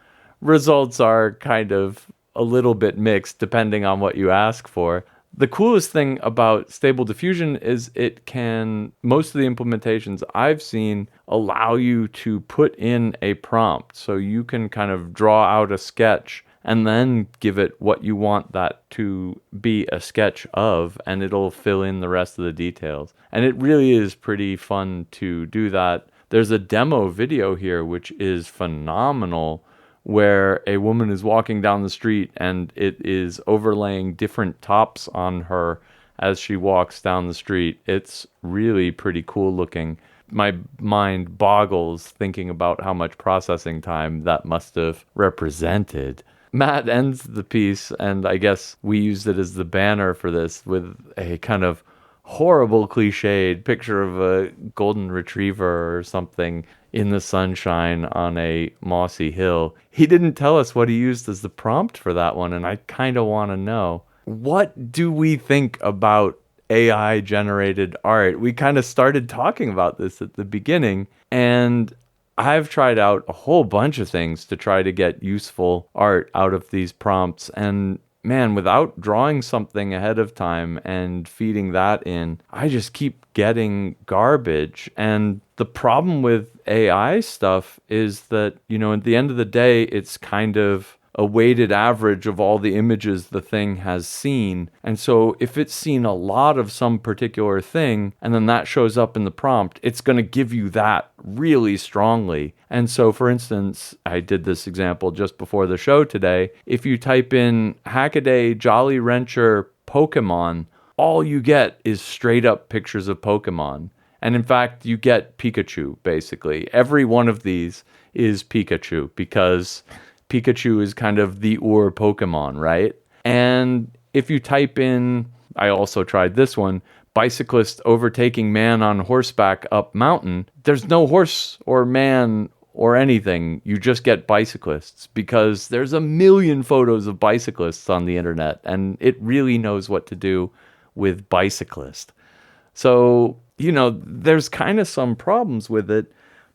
results are kind of a little bit mixed depending on what you ask for. The coolest thing about Stable Diffusion is it can, most of the implementations I've seen, allow you to put in a prompt. So you can kind of draw out a sketch and then give it what you want that to be a sketch of, and it'll fill in the rest of the details. And it really is pretty fun to do that. There's a demo video here which is phenomenal, where a woman is walking down the street and it is overlaying different tops on her as she walks down the street. It's really pretty cool looking. My mind boggles thinking about how much processing time that must have represented. Matt ends the piece, and I guess we used it as the banner for this, with a kind of horrible cliched picture of a golden retriever or something in the sunshine on a mossy hill. He didn't tell us what he used as the prompt for that one, and I kind of want to know. What do we think about AI generated art? We kind of started talking about this at the beginning, and I've tried out a whole bunch of things to try to get useful art out of these prompts, and man, without drawing something ahead of time and feeding that in, I just keep getting garbage. And the problem with AI stuff is that, you know, at the end of the day, it's kind of a weighted average of all the images the thing has seen. And so if it's seen a lot of some particular thing, and then that shows up in the prompt, it's going to give you that really strongly. And so, for instance, I did this example just before the show today. If you type in Hackaday Jolly Rancher Pokemon, all you get is straight up pictures of Pokemon. And in fact, you get Pikachu, basically. Every one of these is Pikachu, because Pikachu is kind of the Pokemon, right? And if you type in, I also tried this one, bicyclist overtaking man on horseback up mountain, there's no horse or man or anything. You just get bicyclists, because there's a million photos of bicyclists on the internet, and it really knows what to do with bicyclist. So, you know, there's kind of some problems with it.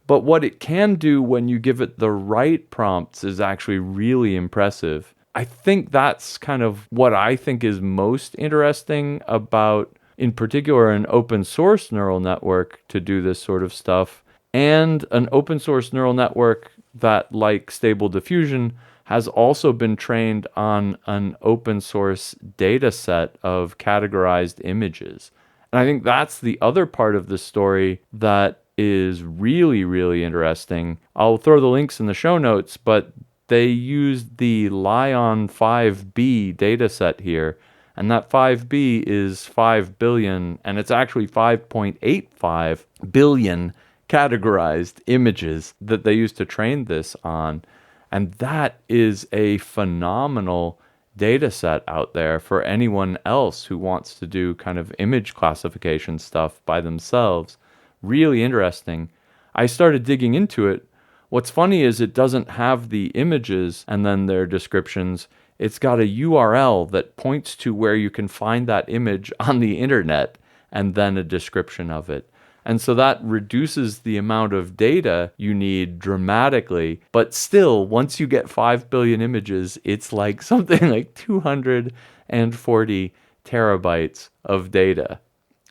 But what it can do when you give it the right prompts is actually really impressive. I think that's kind of what I think is most interesting about, in particular, an open source neural network to do this sort of stuff, and an open source neural network that, like Stable Diffusion, has also been trained on an open source data set of categorized images. And I think that's the other part of the story that is really, really interesting. I'll throw the links in the show notes, but they used the Lion 5B dataset here, and that 5B is 5 billion, and it's actually 5.85 billion categorized images that they used to train this on. And that is a phenomenal data set out there for anyone else who wants to do kind of image classification stuff by themselves. Really interesting. I started digging into it. What's funny is it doesn't have the images and then their descriptions. It's got a URL that points to where you can find that image on the internet and then a description of it. And so that reduces the amount of data you need dramatically. But still, once you get 5 billion images, it's like something like 240 terabytes of data.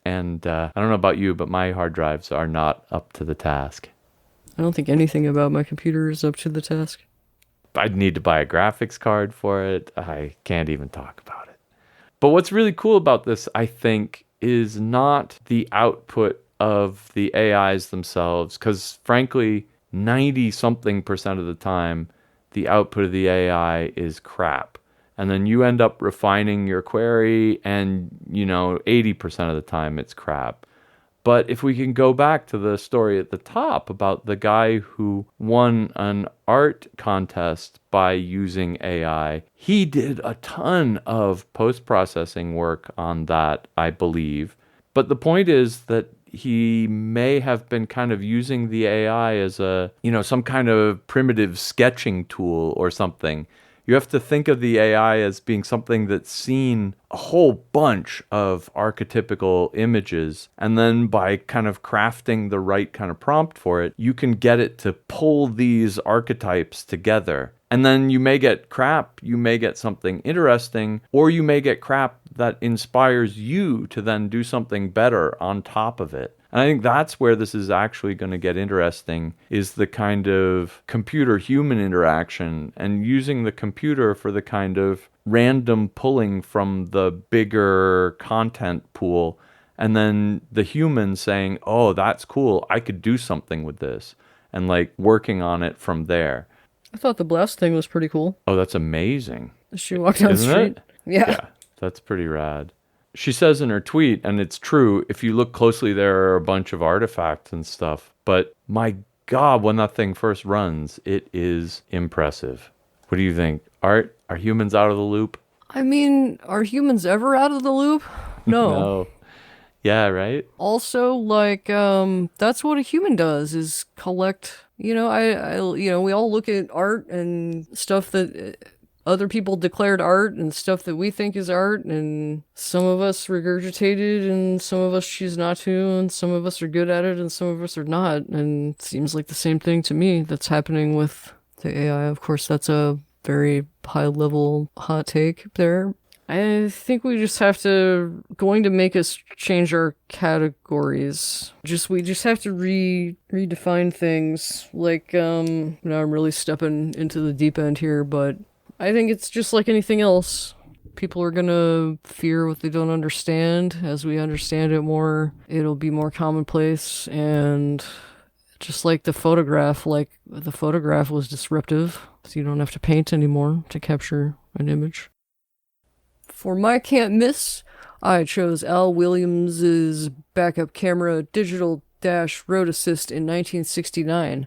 And I don't know about you, but my hard drives are not up to the task. I don't think anything about my computer is up to the task. I'd need to buy a graphics card for it. I can't even talk about it. But what's really cool about this, I think, is not the output of the AIs themselves, because frankly, 90-something% of the time, the output of the AI is crap. And then you end up refining your query and, 80% of the time it's crap. But if we can go back to the story at the top about the guy who won an art contest by using AI, he did a ton of post-processing work on that, I believe. But the point is that he may have been kind of using the AI as a, some kind of primitive sketching tool or something. You have to think of the AI as being something that's seen a whole bunch of archetypical images, and then by kind of crafting the right kind of prompt for it, you can get it to pull these archetypes together. And then you may get crap, you may get something interesting, or you may get crap that inspires you to then do something better on top of it. And I think that's where this is actually going to get interesting, is the kind of computer-human interaction and using the computer for the kind of random pulling from the bigger content pool, and then the human saying, oh, that's cool, I could do something with this, and like working on it from there. I thought the blast thing was pretty cool. Oh, that's amazing. She walked down the street. Yeah, that's pretty rad. She says in her tweet, and it's true, if you look closely, there are a bunch of artifacts and stuff. But my God, when that thing first runs, it is impressive. What do you think? Art, are humans out of the loop? I mean, are humans ever out of the loop? No. No. Yeah, right? Also, that's what a human does, is collect, we all look at art and stuff that other people declared art and stuff that we think is art, and some of us regurgitated and some of us choose not to, and some of us are good at it and some of us are not, and it seems like the same thing to me that's happening with the AI. Of course, that's a very high level hot take there. I think we just have to, going to make us change our categories. We just have to redefine things. I'm really stepping into the deep end here, but I think it's just like anything else. People are going to fear what they don't understand. As we understand it more, it'll be more commonplace. And just like the photograph was disruptive. So you don't have to paint anymore to capture an image. For my can't miss, I chose Al Williams's backup camera Digital Road Assist in 1969.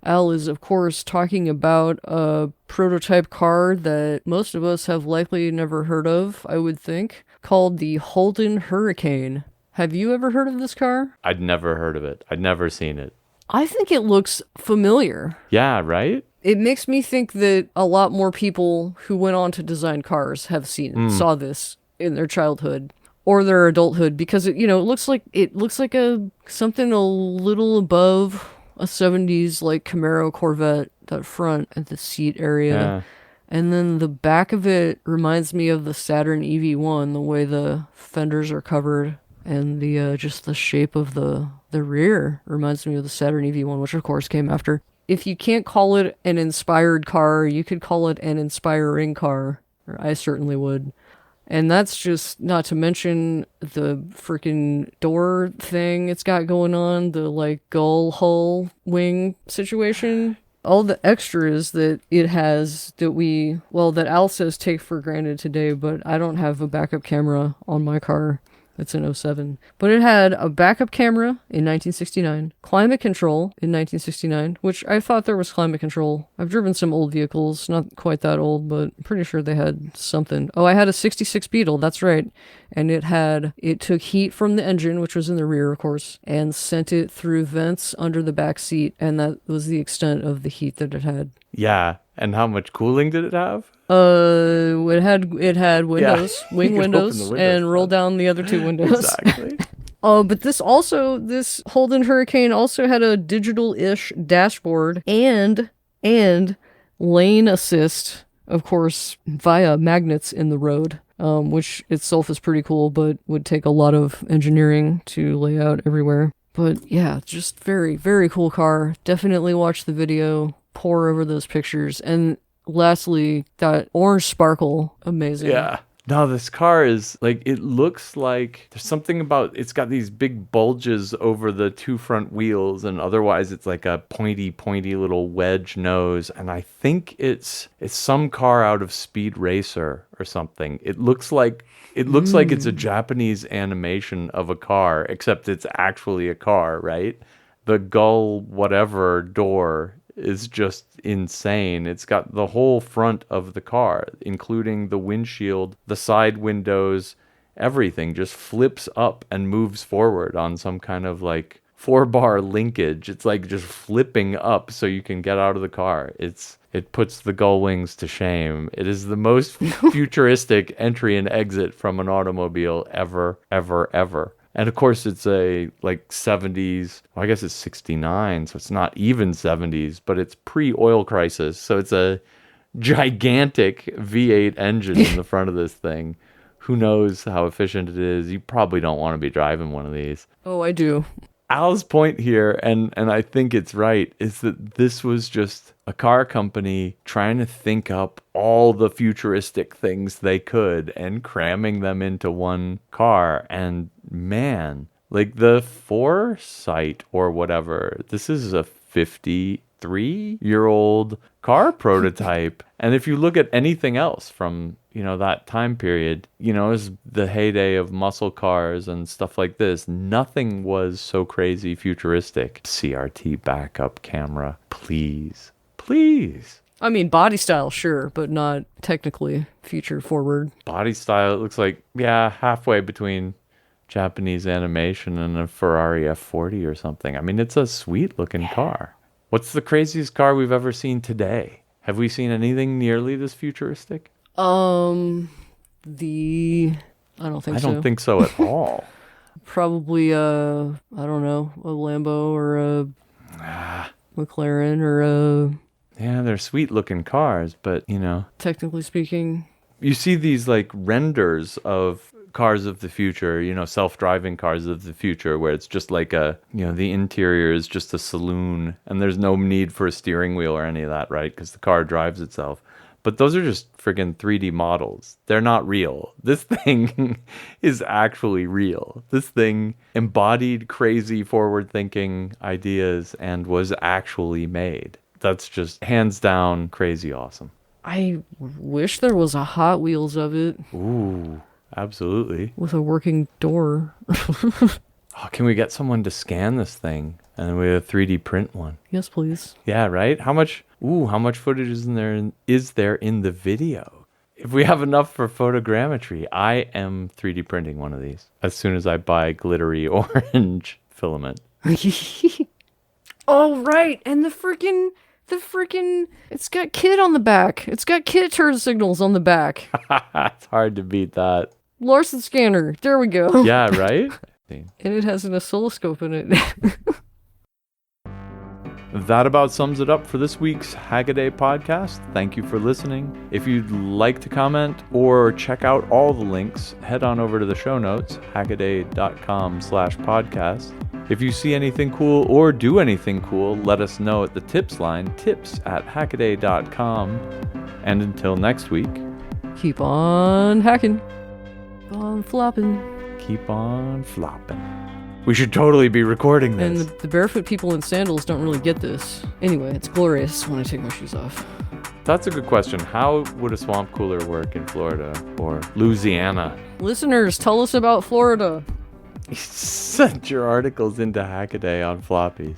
Al is, of course, talking about a prototype car that most of us have likely never heard of, I would think, called the Holden Hurricane. Have you ever heard of this car? I'd never heard of it. I'd never seen it. I think it looks familiar. Yeah, right? It makes me think that a lot more people who went on to design cars have saw this in their childhood or their adulthood, because it looks like something a little above a 70s like Camaro Corvette, that front and the seat area. And then the back of it reminds me of the Saturn EV1, the way the fenders are covered, and the just the shape of the rear reminds me of the Saturn EV1, which of course came after. If you can't call it an inspired car, you could call it an inspiring car, or I certainly would. And that's just not to mention the freaking door thing it's got going on, the like gull hull wing situation. All the extras that it has that Al says take for granted today, but I don't have a backup camera on my car. It's an 07. But it had a backup camera in 1969, climate control in 1969, which I thought there was climate control. I've driven some old vehicles, not quite that old, but I'm pretty sure they had something. Oh, I had a 66 Beetle, that's right. And it took heat from the engine, which was in the rear, of course, and sent it through vents under the back seat, and that was the extent of the heat that it had. Yeah. And how much cooling did it have? It had windows, wing windows, and roll down the other two windows. Exactly. But this Holden Hurricane also had a digital-ish dashboard and lane assist, of course, via magnets in the road, which itself is pretty cool, but would take a lot of engineering to lay out everywhere. But yeah, just very, very cool car. Definitely watch the video, pore over those pictures, and lastly, that orange sparkle, amazing. Yeah. No, this car is like, it looks like there's something about, it's got these big bulges over the two front wheels, and otherwise it's like a pointy little wedge nose. And I think it's some car out of Speed Racer or something. It looks like it's a Japanese animation of a car, except it's actually a car, right? The gull whatever door is just insane. It's got the whole front of the car, including the windshield, the side windows, everything just flips up and moves forward on some kind of like 4-bar linkage. It's like just flipping up so you can get out of the car. It puts the gull wings to shame. It is the most futuristic entry and exit from an automobile ever. And of course, it's a like 70s, well, I guess it's 69, so it's not even 70s, but it's pre-oil crisis. So it's a gigantic V8 engine in the front of this thing. Who knows how efficient it is? You probably don't want to be driving one of these. Oh, I do. Al's point here, and I think it's right, is that this was just a car company trying to think up all the futuristic things they could and cramming them into one car. And man, like the Foresight or whatever, this is a 53-year-old car prototype. And if you look at anything else from, that time period, is the heyday of muscle cars and stuff like this, nothing was so crazy futuristic. CRT backup camera, please. I mean, body style, sure, but not technically future forward. Body style, it looks like, halfway between Japanese animation and a Ferrari F40 or something. I mean, it's a sweet looking car. What's the craziest car we've ever seen today? Have we seen anything nearly this futuristic? I don't think so. I don't think so at all. Probably, I don't know, a Lambo or a McLaren or a... Yeah, they're sweet looking cars, but, Technically speaking. You see these like renders of cars of the future, self-driving cars of the future, where it's just like the interior is just a saloon and there's no need for a steering wheel or any of that, right? Because the car drives itself. But those are just friggin' 3D models. They're not real. This thing is actually real. This thing embodied crazy forward-thinking ideas and was actually made. That's just hands down crazy awesome. I wish there was a Hot Wheels of it. Ooh, absolutely. With a working door. Oh, can we get someone to scan this thing and then we 3D print one? Yes, please. Yeah, right? How much footage is there in the video? If we have enough for photogrammetry, I am 3D printing one of these as soon as I buy glittery orange filament. Oh, right. And the freaking, it's got kid on the back. It's got kid turn signals on the back. It's hard to beat that. Larson scanner. There we go. Yeah, right? And it has an oscilloscope in it. That about sums it up for this week's Hackaday Podcast. Thank you for listening. If you'd like to comment or check out all the links, head on over to the show notes, hackaday.com/podcast. If you see anything cool or do anything cool, let us know at the tips line, tips@hackaday.com. And until next week, Keep on hacking. Keep on flopping. keep on flopping. We should totally be recording And this. the barefoot people in sandals don't really get this. Anyway, it's glorious when I take my shoes off. That's a good question. How would a swamp cooler work in Florida or Louisiana? Listeners, tell us about Florida. Send your articles into Hackaday on floppies.